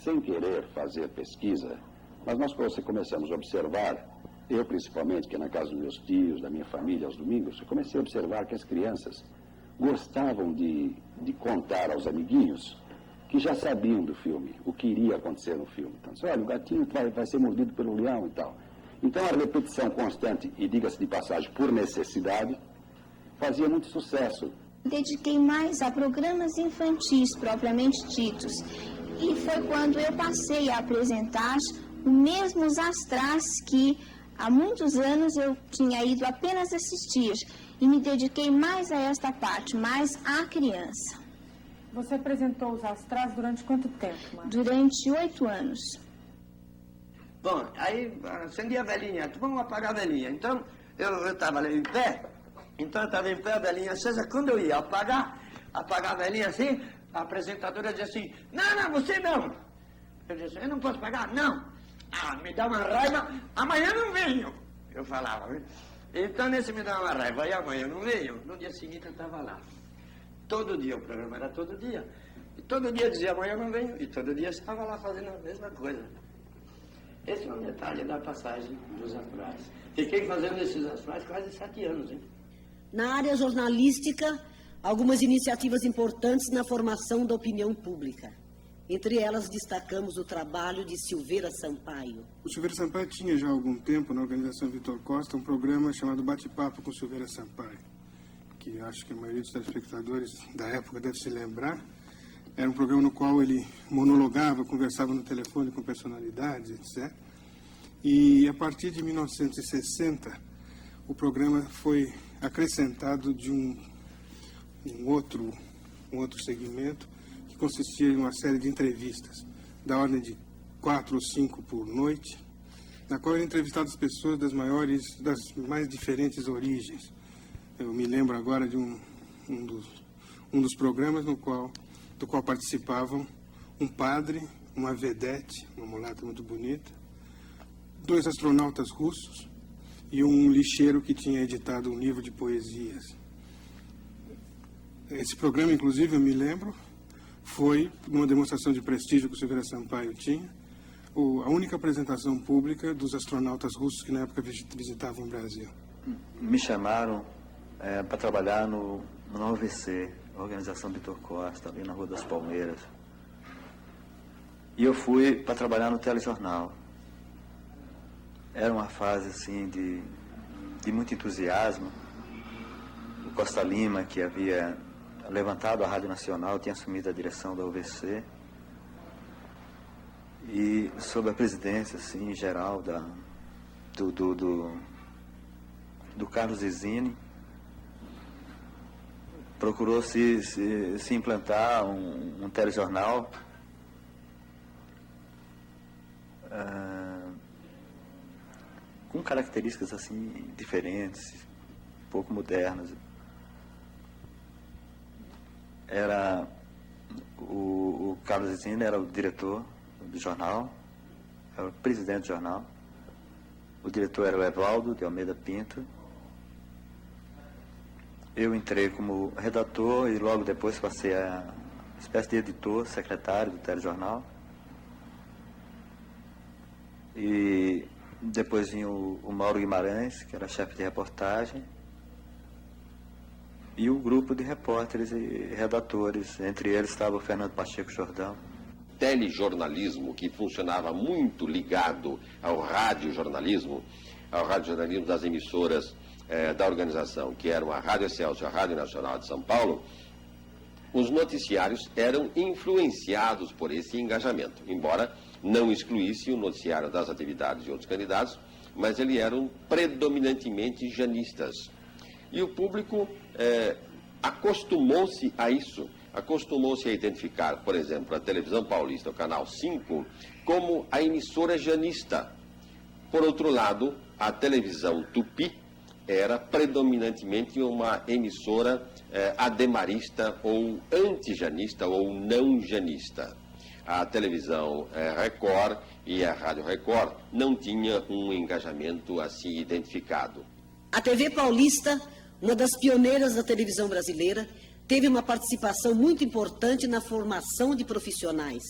sem querer fazer pesquisa, mas nós começamos a observar, eu principalmente, que é na casa dos meus tios, da minha família, aos domingos, eu comecei a observar que as crianças gostavam de contar aos amiguinhos que já sabiam do filme, o que iria acontecer no filme. Então, olha, o gatinho vai ser mordido pelo leão e tal. Então, a repetição constante, e diga-se de passagem, por necessidade, fazia muito sucesso. Dediquei mais a programas infantis, propriamente ditos. E foi quando eu passei a apresentar os mesmos Astrais que há muitos anos eu tinha ido apenas assistir. E me dediquei mais a esta parte, mais à criança. Você apresentou os Astrais durante quanto tempo, Marcia? Durante 8 anos. Bom, aí acendi a velhinha, vamos apagar a velhinha. Então, eu estava ali em pé, a velhinha acesa. Quando eu ia apagar a velhinha assim, a apresentadora dizia assim, não, você não. Eu disse, eu não posso pagar? Não. Ah, me dá uma raiva, amanhã não venho. Eu falava, né? Então, nesse me dá uma raiva, e amanhã não veio. No dia seguinte eu estava lá. Todo dia, o programa era todo dia. E todo dia dizia, amanhã não venho. E todo dia estava lá fazendo a mesma coisa. Esse é um detalhe da passagem dos Astrais. Fiquei fazendo esses Astrais quase 7 anos, hein? Na área jornalística, algumas iniciativas importantes na formação da opinião pública. Entre elas, destacamos o trabalho de Silveira Sampaio. O Silveira Sampaio tinha já há algum tempo, na organização Vitor Costa, um programa chamado Bate-Papo com Silveira Sampaio, que acho que a maioria dos telespectadores da época deve se lembrar. Era um programa no qual ele monologava, conversava no telefone com personalidades, etc. E a partir de 1960, o programa foi acrescentado de um outro segmento, que consistia em uma série de entrevistas, da ordem de 4 ou 5 por noite, na qual eram entrevistadas pessoas das mais diferentes origens. Eu me lembro agora de um dos programas do qual participavam um padre, uma vedete, uma mulata muito bonita, 2 astronautas russos e um lixeiro que tinha editado um livro de poesias. Esse programa, inclusive, eu me lembro, foi uma demonstração de prestígio que o Silveira Sampaio tinha, a única apresentação pública dos astronautas russos que na época visitavam o Brasil. Me chamaram para trabalhar no OVC, Organização Vitor Costa, ali na Rua das Palmeiras. E eu fui para trabalhar no telejornal. Era uma fase assim de muito entusiasmo. O Costa Lima, que havia levantado a Rádio Nacional, tinha assumido a direção da OVC. E sob a presidência, assim, geral do Carlos Zizini, procurou se implantar um telejornal com características assim diferentes, um pouco modernas. Era o Carlos Zizini era o diretor do jornal, era o presidente do jornal. O diretor era o Evaldo de Almeida Pinto. Eu entrei como redator e logo depois passei a espécie de editor, secretário do telejornal. E depois vinha o Mauro Guimarães, que era chefe de reportagem, e o grupo de repórteres e redatores. Entre eles estava o Fernando Pacheco Jordão. Telejornalismo, que funcionava muito ligado ao radiojornalismo das emissoras da organização, que eram a Rádio Excelsior, a Rádio Nacional de São Paulo, os noticiários eram influenciados por esse engajamento, embora não excluísse o noticiário das atividades de outros candidatos, mas eles eram predominantemente janistas. E o público acostumou-se a isso, acostumou-se a identificar, por exemplo, a televisão paulista, o Canal 5, como a emissora janista. Por outro lado, a televisão Tupi era predominantemente uma emissora ademarista ou antijanista ou não janista. A televisão Record e a Rádio Record não tinha um engajamento assim identificado. A TV Paulista, uma das pioneiras da televisão brasileira, teve uma participação muito importante na formação de profissionais.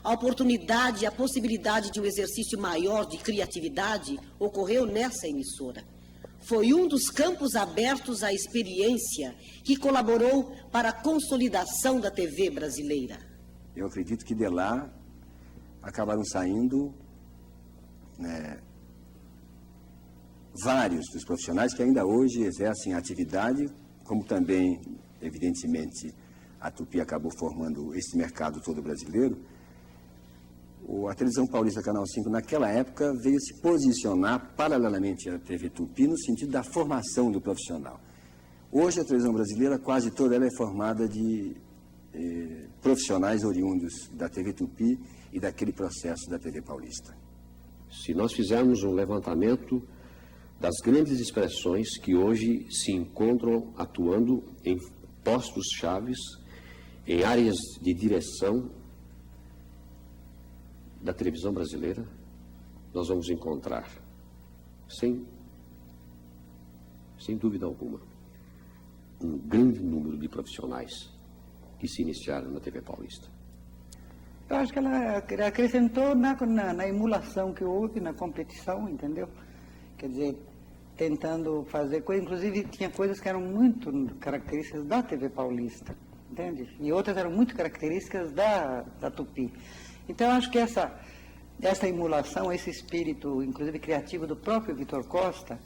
A oportunidade e a possibilidade de um exercício maior de criatividade ocorreu nessa emissora. Foi um dos campos abertos à experiência que colaborou para a consolidação da TV brasileira. Eu acredito que de lá acabaram saindo vários dos profissionais que ainda hoje exercem a atividade, como também, evidentemente, a Tupi acabou formando esse mercado todo brasileiro. A televisão paulista Canal 5, naquela época, veio se posicionar paralelamente à TV Tupi no sentido da formação do profissional. Hoje, a televisão brasileira, quase toda ela é formada de profissionais oriundos da TV Tupi e daquele processo da TV Paulista. Se nós fizermos um levantamento das grandes expressões que hoje se encontram atuando em postos chaves, em áreas de direção da televisão brasileira, nós vamos encontrar, sem dúvida alguma, um grande número de profissionais que se iniciaram na TV Paulista. Eu acho que ela acrescentou na emulação que houve, na competição, entendeu? Quer dizer, tentando fazer coisas, inclusive tinha coisas que eram muito características da TV Paulista, entende? E outras eram muito características da Tupi. Então, eu acho que essa emulação, esse espírito, inclusive criativo do próprio Vitor Costa,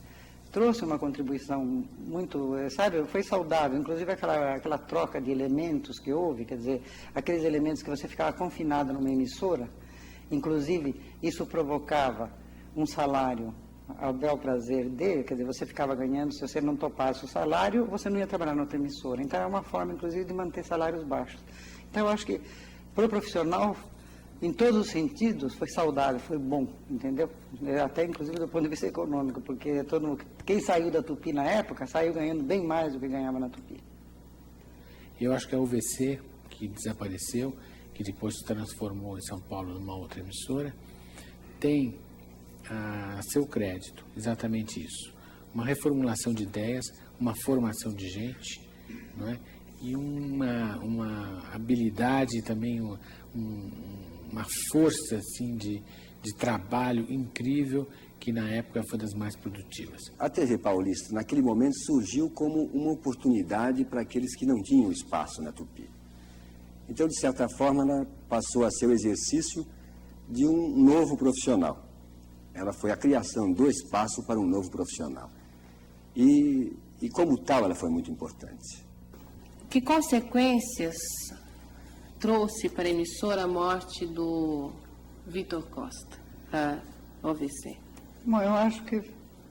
trouxe uma contribuição muito, sabe, foi saudável, inclusive aquela troca de elementos que houve, quer dizer, aqueles elementos que você ficava confinado numa emissora, inclusive isso provocava um salário ao bel prazer dele, quer dizer, você ficava ganhando, se você não topasse o salário, você não ia trabalhar na outra emissora. Então é uma forma, inclusive, de manter salários baixos. Então eu acho que, para o profissional, em todos os sentidos, foi saudável, foi bom, entendeu? Até, inclusive, do ponto de vista econômico, porque quem saiu da Tupi na época, saiu ganhando bem mais do que ganhava na Tupi. Eu acho que a UVC, que desapareceu, que depois se transformou em São Paulo numa outra emissora, tem a seu crédito exatamente isso. Uma reformulação de ideias, uma formação de gente, não é? e uma habilidade também, uma força assim, de trabalho incrível, que na época foi das mais produtivas. A TV Paulista, naquele momento, surgiu como uma oportunidade para aqueles que não tinham espaço na Tupi. Então, de certa forma, ela passou a ser o exercício de um novo profissional. Ela foi a criação do espaço para um novo profissional. E como tal, ela foi muito importante. Que consequências trouxe para a emissora a morte do Vitor Costa, a OVC? Bom, eu acho que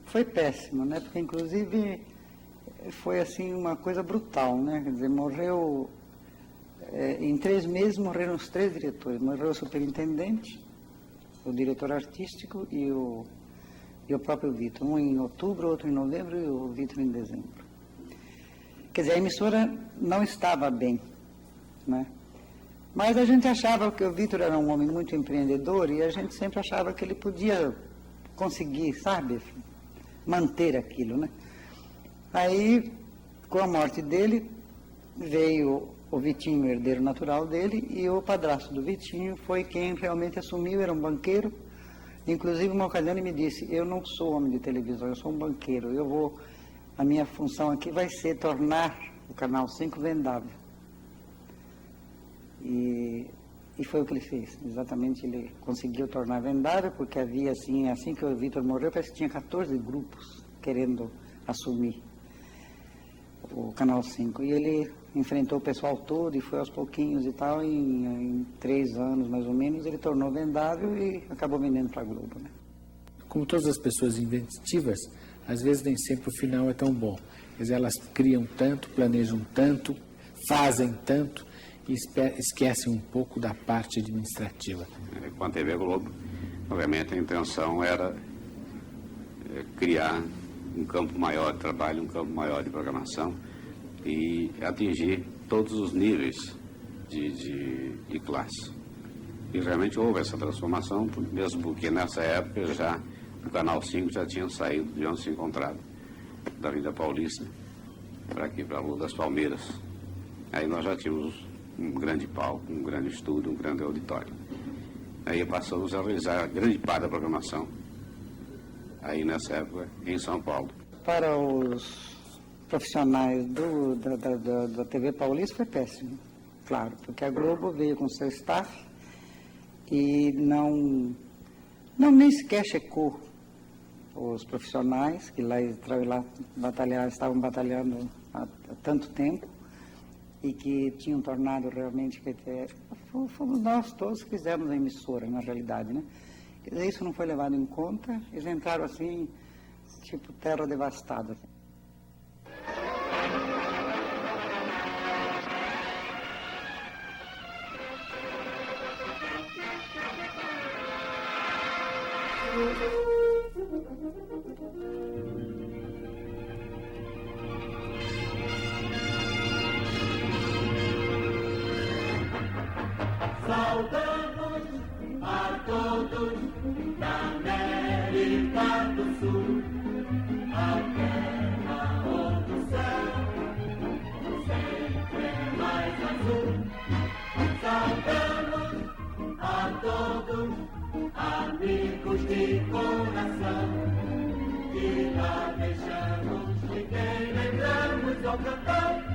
foi péssimo, né? Porque, inclusive, foi, assim, uma coisa brutal, né? Quer dizer, morreu... em 3 meses morreram os 3 diretores. Morreu o superintendente, o diretor artístico e o próprio Vitor. Um em outubro, outro em novembro e o Vitor em dezembro. Quer dizer, a emissora não estava bem, né? Mas a gente achava que o Vitor era um homem muito empreendedor e a gente sempre achava que ele podia conseguir, sabe, manter aquilo, né? Aí, com a morte dele, veio o Vitinho, o herdeiro natural dele, e o padrasto do Vitinho foi quem realmente assumiu, era um banqueiro. Inclusive, uma ocasião ele me disse, eu não sou homem de televisão, eu sou um banqueiro, a minha função aqui vai ser tornar o Canal 5 vendável. E foi o que ele fez, exatamente, ele conseguiu tornar vendável, porque havia, assim que o Vitor morreu, parece que tinha 14 grupos querendo assumir o Canal 5, e ele enfrentou o pessoal todo e foi aos pouquinhos e tal, e em 3 anos mais ou menos ele tornou vendável e acabou vendendo para a Globo, né? Como todas as pessoas inventivas, às vezes nem sempre o final é tão bom. Quer dizer, elas criam tanto, planejam tanto, fazem tanto e esquecem um pouco da parte administrativa. Com a TV Globo, obviamente a intenção era criar um campo maior de trabalho, um campo maior de programação e atingir todos os níveis de classe. E realmente houve essa transformação, mesmo porque nessa época já o Canal 5 já tinha saído de onde se encontrava, da Avenida Paulista, para aqui, para a Rua das Palmeiras. Aí nós já tínhamos um grande palco, um grande estúdio, um grande auditório. Aí passamos a realizar grande parte da programação, aí nessa época, em São Paulo. Para os profissionais da TV Paulista foi péssimo, claro, porque a Globo veio com seu staff e não nem sequer checou os profissionais que lá estavam batalhando há tanto tempo e que tinham tornado realmente, fomos nós todos que fizemos a emissora, na realidade, né? Quer dizer, isso não foi levado em conta, eles entraram assim, tipo terra devastada. Saudamos a todos da América do Sul, a terra onde o céu sempre é mais azul. Saudamos a todos, amigos de coração, e lá deixamos de quem lembramos ao cantar.